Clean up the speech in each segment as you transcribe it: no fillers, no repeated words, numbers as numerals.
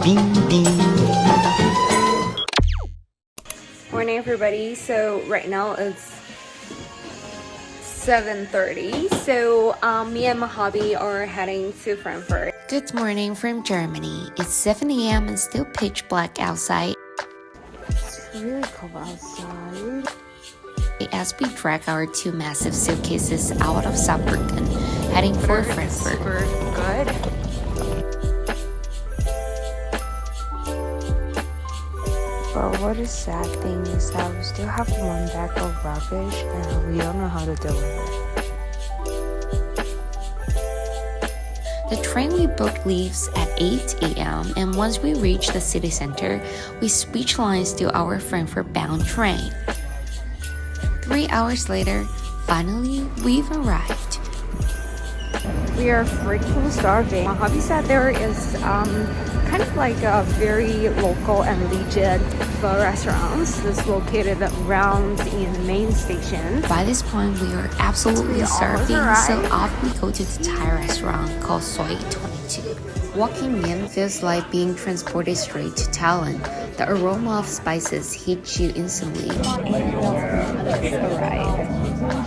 Ding ding. Morning everybody. So right now it's 7:30. So me and my hubby are heading to Frankfurt. Good morning from Germany. It's 7 a.m. and still pitch black outside. It's really cold outside. As we drag our two massive suitcases out of Saarbrücken, heading for Frankfurt. Super good. But what is sad thing is that we still have one bag of rubbish and we don't know how to deal with it. The train we booked leaves at 8 a.m. and once we reach the city center, we switch lines to our Frankfurt-bound train. 3 hours later, finally, we've arrived. We are freaking starving. My hubby said there is kind of like a very local and legit restaurants that's located around in the main station. By this point, we are absolutely starving, so off we go to the Thai restaurant called Soy 22. Walking in feels like being transported straight to Thailand. The aroma of spices hits you instantly. Alright,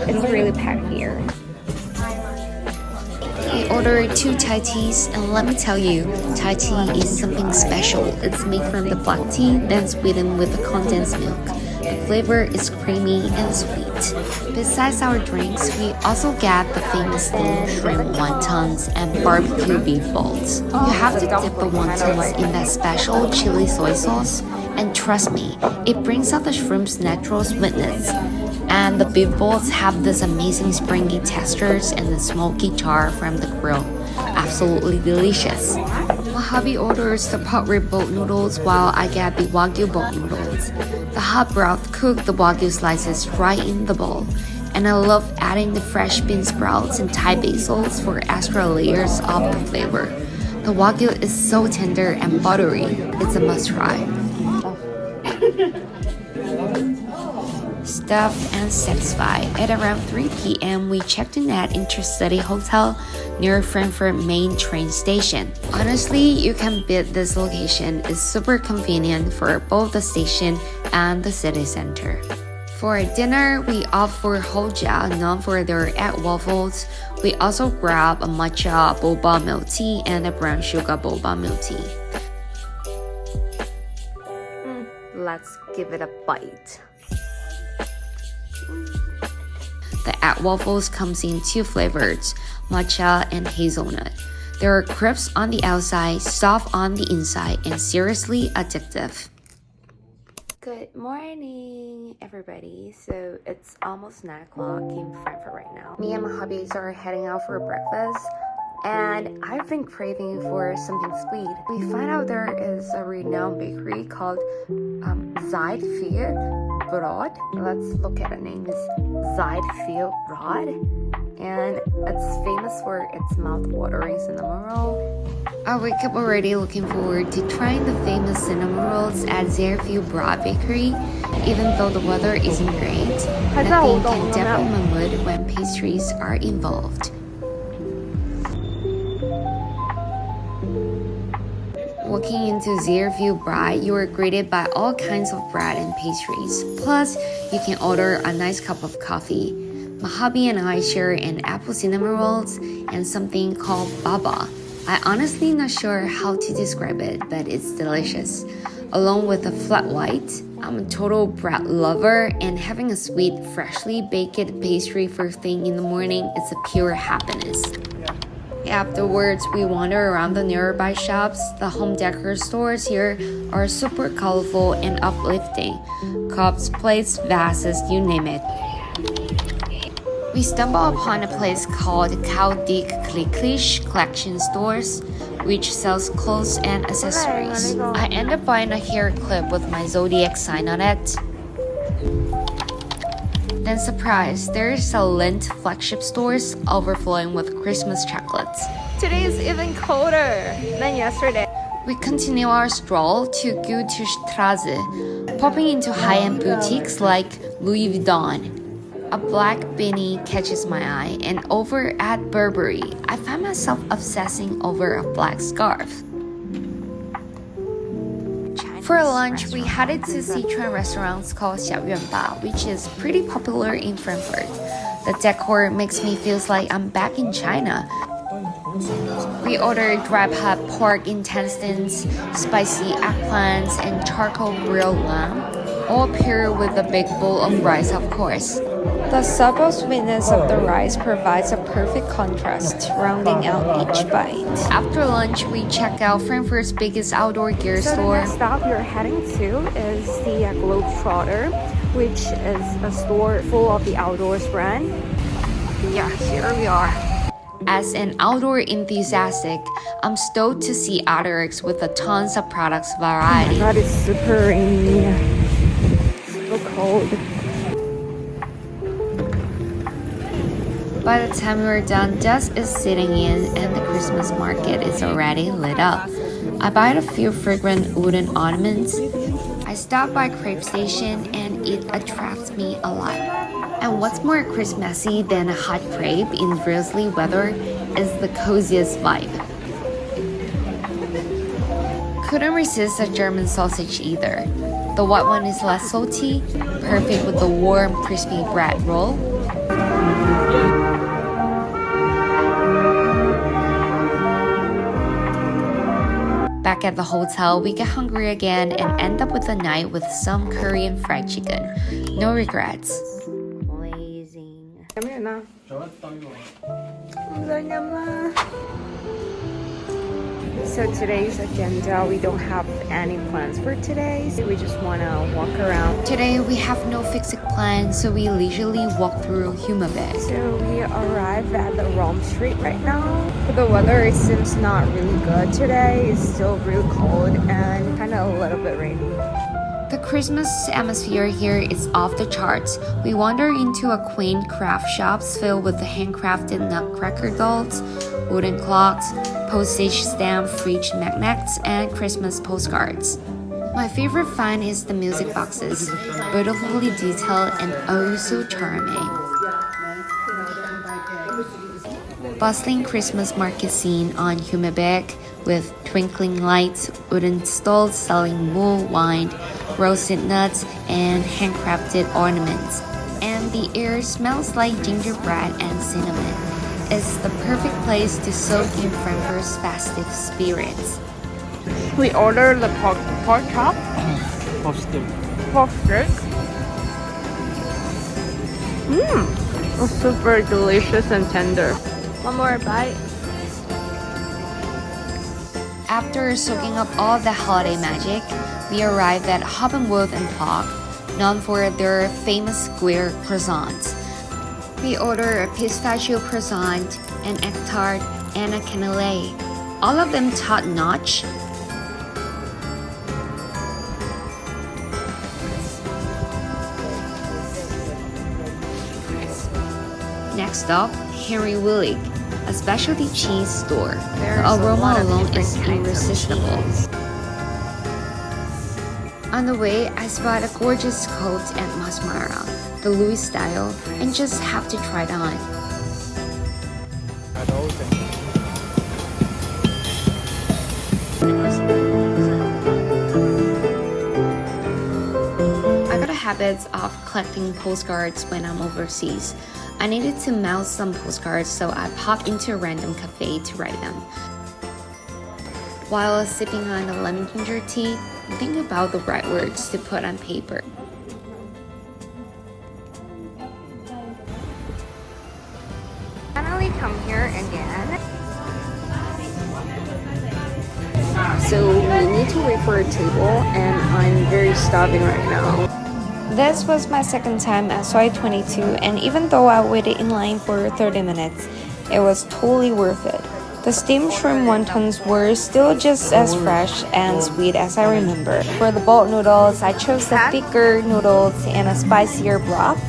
it's really packed here. We ordered 2 Thai teas, and let me tell you, Thai tea is something special. It's made from the black tea, then sweetened with the condensed milk. The flavor is creamy and sweet. Besides our drinks, we also get the famous steamed shrimp wontons and barbecue beef balls. You have to dip the wontons in that special chili soy sauce, and trust me, it brings out the shrimp's natural sweetness. And the beef balls have this amazing springy textures and the smoky char from the grill. Absolutely delicious. My hubby orders the pot rib boat noodles while I get the wagyu boat noodles. The hot broth cooks the wagyu slices right in the bowl. And I love adding the fresh bean sprouts and Thai basils for extra layers of the flavor. The wagyu is so tender and buttery. It's a must try. Stuffed and satisfied, at around 3 p.m. we checked in at Intercity Hotel near Frankfurt main train station. Honestly, you can beat this location. It's super convenient for both the station and the city center. For dinner, we opt for Hoja, known for their egg waffles. We also grab a matcha boba milk tea and a brown sugar boba milk tea. Let's give it a bite. The egg waffles comes in 2 flavors, matcha and hazelnut. They are crisp on the outside, soft on the inside, and seriously addictive. Good morning, everybody. So it's almost 9 o'clock in Frankfurt right now. Me and my hubbies are heading out for breakfast, and I've been craving for something sweet. We find out there is a renowned bakery called Broad. Let's look at the name. It's Broad, and it's famous for its mouth-watering cinnamon roll. I wake up already looking forward to trying the famous cinnamon rolls at Broad Bakery. Even though the weather isn't great, nothing can dampen my mood when pastries are involved. Walking into Broad, you are greeted by all kinds of bread and pastries. Plus, you can order a nice cup of coffee. My hubby and I share an apple cinnamon rolls and something called baba. I honestly not sure how to describe it, but it's delicious. Along with a flat white, I'm a total bread lover, and having a sweet, freshly baked pastry first thing in the morning is a pure happiness. Afterwards, we wander around the nearby shops. The home decor stores here are super colorful and uplifting. Cups, plates, vases, you name it. We stumble upon a place called Glühwein Collection Stores, which sells clothes and accessories. I end up buying a hair clip with my zodiac sign on it. Then surprise, there's a Lindt flagship stores overflowing with Christmas chocolates. Today is even colder than yesterday. We continue our stroll to Goethestraße, popping into high-end boutiques like Louis Vuitton. A black beanie catches my eye, and over at Burberry, I find myself obsessing over a black scarf. For lunch, we headed to Sichuan restaurants called Xiaoyuanba, which is pretty popular in Frankfurt. The decor makes me feel like I'm back in China. We ordered dry pot pork intestines, spicy eggplants, and charcoal grilled lamb, all paired with a big bowl of rice, of course. The subtle sweetness of the rice provides a perfect contrast, rounding out each bite. After lunch, we checked out Frankfurt's biggest outdoor gear store. The next stop we're heading to is the Globetrotter, which is a store full of the outdoors brand. Yeah, here we are. As an outdoor enthusiastic, I'm stoked to see Otterix with a tons of products variety. Oh my god, it's super rainy. So cold. By the time we're done, dusk is setting in and the Christmas market is already lit up. I bought a few fragrant wooden ornaments. I stopped by Crepe Station and it attracts me a lot. And what's more Christmassy than a hot crepe in drizzly weather is the coziest vibe. Couldn't resist a German sausage either. The white one is less salty, perfect with the warm, crispy bread roll. Back at the hotel, we get hungry again and end up with a night with some Korean fried chicken. No regrets. Amazing. Come here now. So today's agenda, we don't have any plans for today. So we just want to walk around. Today we have no fixed plan, so we leisurely walk through Römerberg. So we arrived at the Rome Street right now. For the weather, it seems not really good today. It's still real cold and kind of a little bit rainy. The Christmas atmosphere here is off the charts. We wander into a quaint craft shops filled with handcrafted nutcracker dolls, wooden clocks, postage stamp fridge magnets, and Christmas postcards. My favorite find is the music boxes, beautifully detailed and oh so charming. Bustling Christmas market scene on Römerberg with twinkling lights, wooden stalls selling mulled wine, roasted nuts, and handcrafted ornaments. And the air smells like gingerbread and cinnamon. It's the perfect place to soak in Frankfurt's festive spirits. We ordered the pork chop. Pork stick. It's super delicious and tender. One more bite. After soaking up all the holiday magic, we arrived at Hoppenwood and Plock, known for their famous square croissants. We ordered a pistachio croissant, an egg tart, and a cannelé. All of them top-notch. Next up, Henry Willig, a specialty cheese store. The aroma alone is irresistible. On the way, I spot a gorgeous coat at Masmara, the Louis style, and just have to try it on. I got a habit of collecting postcards when I'm overseas. I needed to mail some postcards, so I popped into a random cafe to write them. While sipping on a lemon ginger tea, think about the right words to put on paper. Finally come here again. So we need to wait for a table and I'm very starving right now. This was my second time at Soy 22, and even though I waited in line for 30 minutes, it was totally worth it. The steamed shrimp wontons were still just as fresh and sweet as I remember. For the boiled noodles, I chose the thicker noodles and a spicier broth.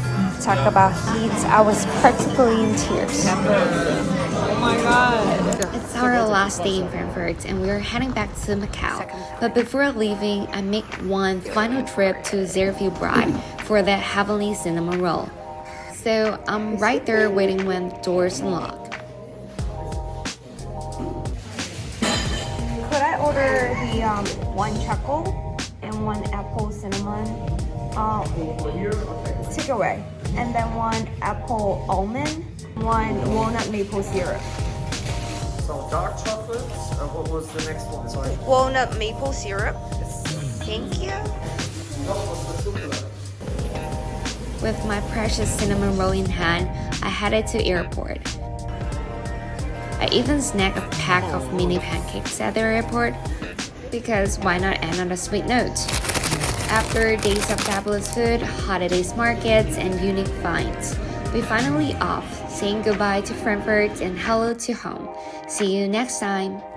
Talk about heat, I was practically in tears. Oh my god. It's our last day in Frankfurt and we're heading back to Macau. But before leaving, I make one final trip to Gingerbread for the heavenly cinnamon roll. So I'm right there waiting when the doors unlock. Could I order the one charcoal and then one apple cinnamon takeaway, and then one apple almond, one walnut maple syrup. So dark chocolate. What was the next one? Sorry. Walnut maple syrup. Thank you. With my precious cinnamon roll in hand, I headed to airport. I even snagged a pack of mini pancakes at the airport because why not end on a sweet note? After days of fabulous food, holidays markets, and unique finds, we finally off, saying goodbye to Frankfurt and hello to home. See you next time!